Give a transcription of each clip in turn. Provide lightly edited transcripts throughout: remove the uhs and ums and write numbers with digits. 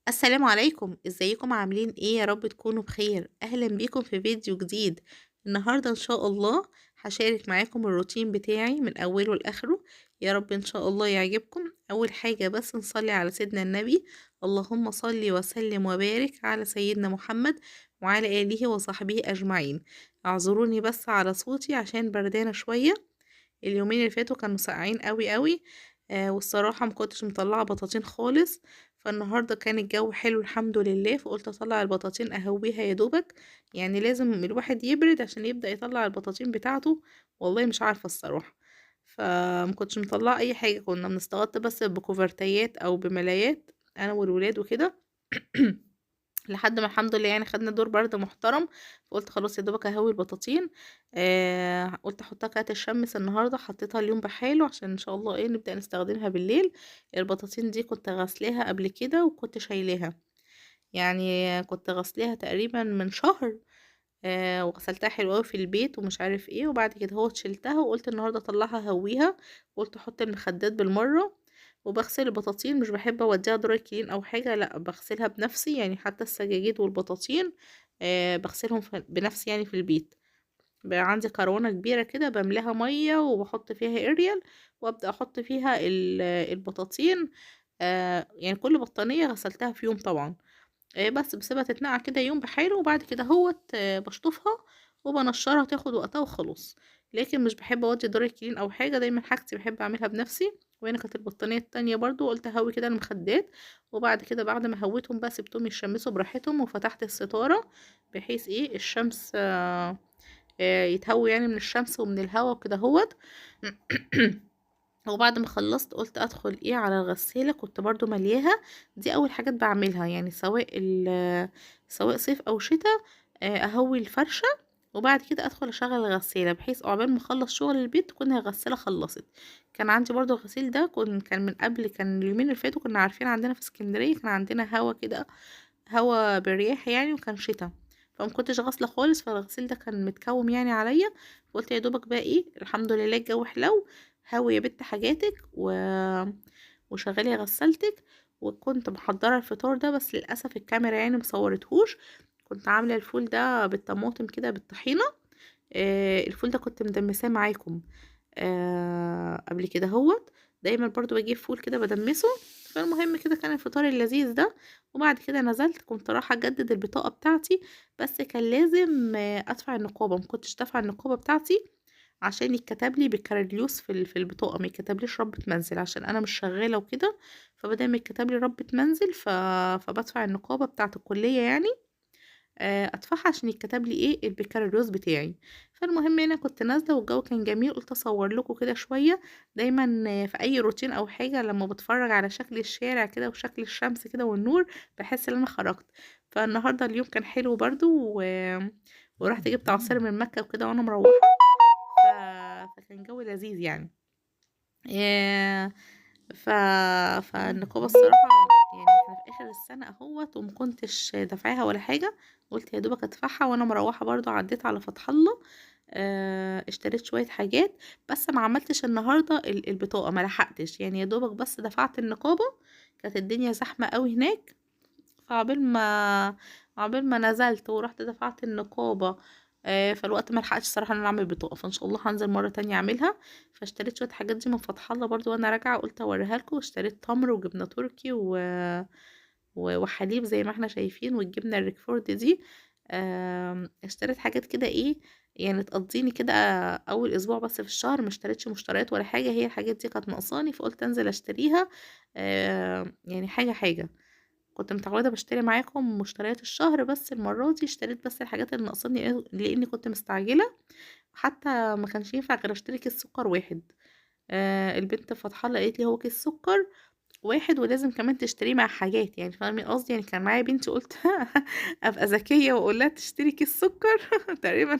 السلام عليكم، ازيكم عاملين ايه؟ يا رب تكونوا بخير. اهلا بيكم في فيديو جديد. النهارده ان شاء الله هشارك معاكم الروتين بتاعي من اوله لاخره. يا رب ان شاء الله يعجبكم. اول حاجه بس نصلي على سيدنا النبي. اللهم صل وسلم وبارك على سيدنا محمد وعلى اله وصحبه اجمعين. اعذروني بس على صوتي عشان بردانه شويه. اليومين اللي فاتوا كانوا ساقعين قوي قوي. والصراحة ما كنتش مطلعة بطاطين خالص. فالنهاردة كان الجو حلو الحمد لله، فقلت اطلع البطاطين اهويها يا دوبك. يعني لازم الواحد يبرد عشان يبدأ يطلع البطاطين بتاعته. والله مش عارفة الصراحة. فما كنتش مطلعة اي حاجة، كنا بنستغط بس بكوفرتيات او بملايات انا والولاد وكده. لحد ما الحمد لله يعني خدنا دور برد محترم. فقلت خلاص يا دوبك اهوي البطاطين. قلت احطها كده تشمس النهارده، حطيتها اليوم بحاله عشان ان شاء الله ايه نبدأ نستخدمها بالليل. البطاطين دي كنت غسلاها قبل كده وكنت شايلاها. يعني كنت غسلاها تقريبا من شهر. وغسلتها حلو قوي في البيت ومش عارف ايه، وبعد كده هو شلتها وقلت النهارده اطلعها هويها. قلت احط المخدات بالمره. وبغسل البطاطين، مش بحب اوديها دراي كلين او حاجه، لا بغسلها بنفسي يعني حتى السجاجيد والبطاطين. بغسلهم بنفسي يعني في البيت. بقى عندي كرونة كبيرة كده بملاها مية وبحط فيها اريال. وابدأ احط فيها البطاطين. يعني كل بطانية غسلتها في يوم طبعا. بس بسيبها تتنقع كده يوم بحاله، وبعد كده هوت بشطفها وبنشرها تاخد وقتها وخلاص. لكن مش بحب اودي دراي كلين او حاجه، دايما حاجتي بحب اعملها بنفسي. وهنا كانت البطانيه التانية برضو قلت اهوي كده المخدات. وبعد كده بعد ما هويتهم بقى سبتهم يشمسوا براحتهم وفتحت الستاره. بحيث ايه الشمس يتهوي يعني من الشمس ومن الهوا وكده هوت. وبعد ما خلصت قلت ادخل ايه على الغسالة، كنت برضو ملياها. دي اول حاجات بعملها يعني سواء صيف او شتاء. اهوي الفرشة. وبعد كده ادخل اشغل الغسالة بحيث عقبال ما اخلص شغل البيت تكون الغسالة خلصت. كان عندي برضو الغسيل ده كان من قبل، كان اليومين اللي فاتوا كنا عارفين عندنا في اسكندرية كان عندنا هوا كده. هوا بالرياح يعني، وكان شتاء. فما كنتش غاسله خالص، فالغسيل ده كان متكوم يعني عليا. فقلت يا دوبك بقى ايه الحمد لله الجو حلو. هوي يا بت حاجاتك وشغلي غسلتك. وكنت محضره الفطار ده بس للاسف الكاميرا يعني مصورتهوش. كنت عامله الفول ده بالطماطم كده بالطحينه. الفول ده كنت مدمساه معاكم قبل كده هوت. دايما برضو بجيب فول كده بدمسه. فالمهم كده كان الفطار اللذيذ ده. وبعد كده نزلت كنت رايحه اجدد البطاقه بتاعتي. بس كان لازم ادفع النقابه، ما كنتش دافعه النقابه بتاعتي. عشان يتكتب لي بالكارليوس في البطاقه، ما يتكتبليش ربة منزل عشان انا مش شغاله وكده. فبدل ما يتكتب لي ربة منزل فبدفع النقابه بتاعه الكليه يعني. ادفعها عشان يتكتب لي ايه البكالوريوس بتاعي. فالمهم انا كنت نازله والجو كان جميل، قلت اصور لكم كده شويه. دايما في اي روتين او حاجه لما بتفرج على شكل الشارع كده وشكل الشمس كده والنور بحس ان انا خرجت. فالنهارده اليوم كان حلو برضو ورحت جبت عصير من مكه وكده وانا مروحه. ف... فكان جو لذيذ يعني. آه، ف... فالنقابة الصراحة يعني احنا في اخر السنة اهوت ومكنتش دافعاها ولا حاجة. قلت يا دوبك ادفعها وانا مروحة برضو عديت على فتح الله. اشتريت شوية حاجات. بس ما عملتش النهاردة البطاقة ما لحقتش يعني يا دوبك بس دفعت النقابة. كانت الدنيا زحمة قوي هناك. فعقبال ما نزلت ورحت دفعت النقابة. فالوقت ما لحقتش صراحة ان انا اعمل بطاقة، فان شاء الله هنزل مرة تانية اعملها. فاشتريت شوية حاجات دي من فتح الله برضو وانا راجعة قلت اوريها لكم. اشتريت تمر وجبنة تركي وحليب زي ما احنا شايفين والجبنة الريكفورد دي. اشتريت حاجات كده ايه يعني تقضيني كده اول اسبوع بس في الشهر. ما اشتريتش مشتريات ولا حاجة، هي الحاجات دي كانت ناقصاني فقلت انزل اشتريها. يعني حاجة حاجة. كنت متعودة بشتري معاكم مشتريات الشهر، بس المرة دي اشتريت بس الحاجات اللي ناقصاني لاني كنت مستعجلة. حتى ما كانش ينفع غير اشتري كيس سكر واحد. البنت فاتحة لي قالت لي هو كيس سكر واحد ولازم كمان تشتريه مع حاجات، يعني فاهمين قصدي؟ يعني كان معايا بنتي قلت ابقى ذكية واقول لها تشتري كيس سكر. تقريبا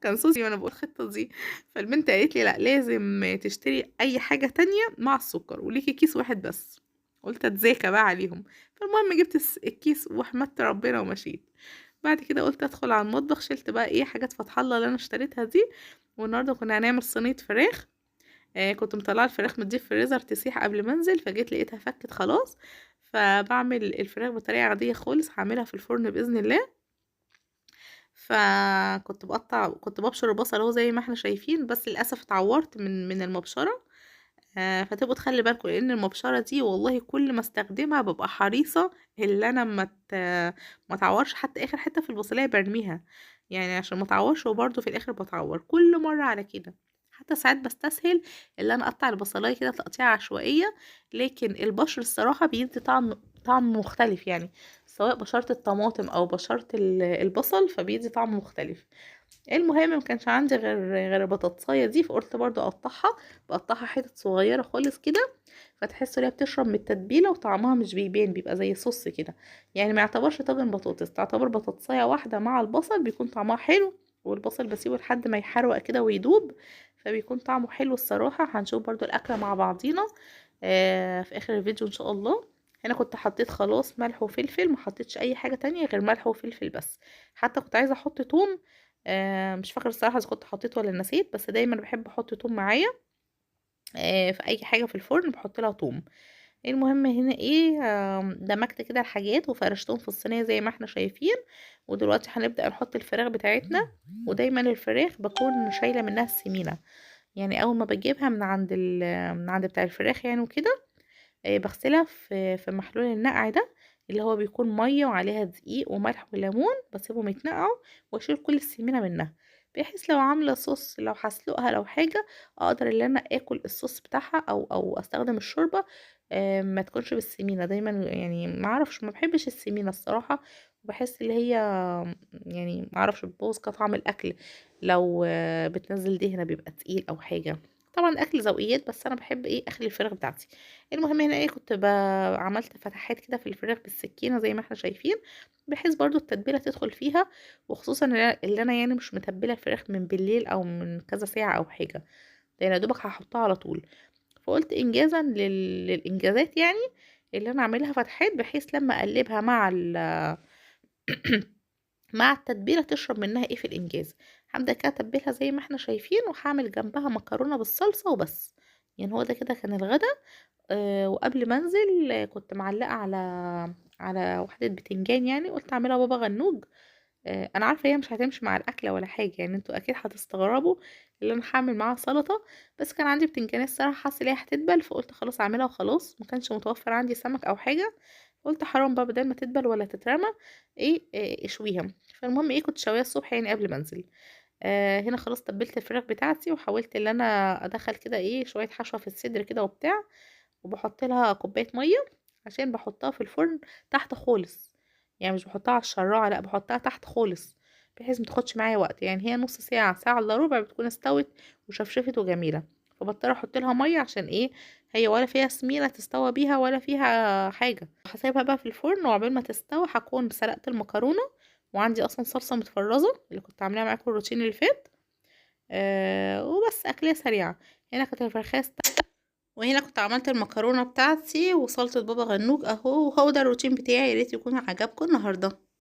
كان صوصي وانا بقول الخطة دي. فالبنت قالت لي لا لازم تشتري اي حاجة تانية مع السكر وليكي كيس واحد بس. قلت اتذاكى بقى عليهم. فالمهم جبت الكيس وحمدت ربنا ومشيت. بعد كده قلت ادخل على المطبخ شلت بقى ايه حاجات فتح الله اللي انا اشتريتها دي. والنهارده كنا هنعمل صينية فراخ. كنت مطلعه الفراخ من الديب فريزر تسيح قبل ما انزل، فجيت لقيتها فكت خلاص. فبعمل الفراخ بطريقة عادية خالص، هعملها في الفرن بإذن الله. كنت ببشر البصل اهو زي ما احنا شايفين، بس للاسف اتعورت من المبشره. فتبقوا تخلي بالكم، لان المبشره دي والله كل ما استخدمها ببقى حريصه اللي انا ما اتعورش، حتى اخر حته في البصليه برميها يعني عشان ما اتعورش، وبرده في الاخر بتعور كل مره على كده. حتى ساعات بستسهل اللي انا اقطع البصلايه كده تقطيع عشوائيه، لكن البشر الصراحه بيدي طعم مختلف يعني، سواء بشرت الطماطم او بشرت البصل فبيدي طعم مختلف. المهم ما كانش عندي غير البطاطسايه دي، فقلت برضو اقطعها. بقطعها حتت صغيره خالص كده، فتحس ان هي بتشرب من التتبيله وطعمها مش بيبان، بيبقى زي صوص كده. يعني ما يعتبرش طاجن بطاطس، تعتبر بطاطسايه واحده مع البصل، بيكون طعمها حلو. والبصل بسيبه لحد ما يحروق كده ويدوب، فبيكون طعمه حلو الصراحه. هنشوف برضو الاكله مع بعضينا في اخر الفيديو ان شاء الله. هنا كنت حطيت خلاص ملح وفلفل، ما حطيتش اي حاجه تانية غير ملح وفلفل بس. حتى كنت عايزه احط توم، مش فاكره الصراحه اذا كنت حطيت ولا نسيت، بس دايما بحب احط توم معايا. في اي حاجه في الفرن بحط لها توم. المهم هنا ايه، دمجت كده الحاجات وفرشتهم في الصينيه زي ما احنا شايفين. ودلوقتي هنبدا نحط الفراخ بتاعتنا. ودايما الفراخ بكون شايله منها السمينه، يعني اول ما بجيبها من عند بتاع الفراخ يعني وكده. بغسلها في محلول النقع ده، اللي هو بيكون ميه وعليها دقيق وملح وليمون، بسيبهم يتنقعوا واشيل كل السمينه منها، بحيث لو عامله صوص، لو هسلقها لو حاجه، اقدر ان انا اكل الصوص بتاعها او استخدم الشوربه. ما تكونش بالسمينه دايما، يعني ما اعرفش، ما بحبش السمينه الصراحه. بحس اللي هي يعني ما اعرفش بتبوظ كطعم الاكل، لو بتنزل دهنه بيبقى تقيل او حاجه. طبعا الاكل ذوقيات، بس انا بحب ايه اخلي الفراخ بتاعتي. المهم هنا ايه، عملت فتحات كده في الفراخ بالسكينه زي ما احنا شايفين، بحيث برضو التتبيله تدخل فيها. وخصوصا اللي انا يعني مش متبله الفراخ من بالليل او من كذا ساعه او حاجه، ده انا دوبك هحطها على طول. فقلت انجازا للانجازات يعني، اللي انا اعملها فتحات بحيث لما اقلبها مع التتبيله تشرب منها ايه في الانجاز. هبدا كده اتبلها زي ما احنا شايفين، وهعمل جنبها مكرونه بالصلصه وبس. يعني هو ده كده كان الغدا. وقبل ما انزل كنت معلقه على وحده بتنجان، يعني قلت اعملها بابا غنوج. انا عارفه هي مش هتمشي مع الاكله ولا حاجه، يعني انتوا اكيد هتستغربوا اللي انا هعمل معاها سلطه. بس كان عندي بتنجان الصراحه، حاسه ان هي هتدبل، فقلت خلاص اعملها وخلاص. ما كانش متوفر عندي سمك او حاجه، قلت حرام بقى بدل ما تدبل ولا تترمى، ايه اشويها. فالمهم ايه، كنت شويه الصبح يعني قبل ما انزل. هنا خلاص تبلت الفراخ بتاعتي، وحاولت ان انا ادخل كده ايه شويه حشوه في الصدر كده وبتاع. وبحط لها كوبايه ميه، عشان بحطها في الفرن تحت خالص. يعني مش بحطها على الشراعه، لا بحطها تحت خالص، بحيث ما تاخدش معايا وقت. يعني هي نص ساعه، ساعه الا ربع بتكون استوت وشفشفت وجميله. فبضطر احط لها ميه عشان ايه، هي ولا فيها سمينه تستوى بيها ولا فيها حاجه. هسيبها بقى في الفرن، وعقبال ما تستوي هكون سلقت المكرونه. وعندي اصلا صلصه متفرزه اللي كنت عاملاها معاكم الروتين اللي فات. وبس اكليه سريعه. هنا كانت الفرخه، وهنا كنت عملت المكرونة بتاعتي وسلطة بابا غنوج اهو. وهو ده الروتين بتاعي، ياريت يكون عجبكم النهاردة.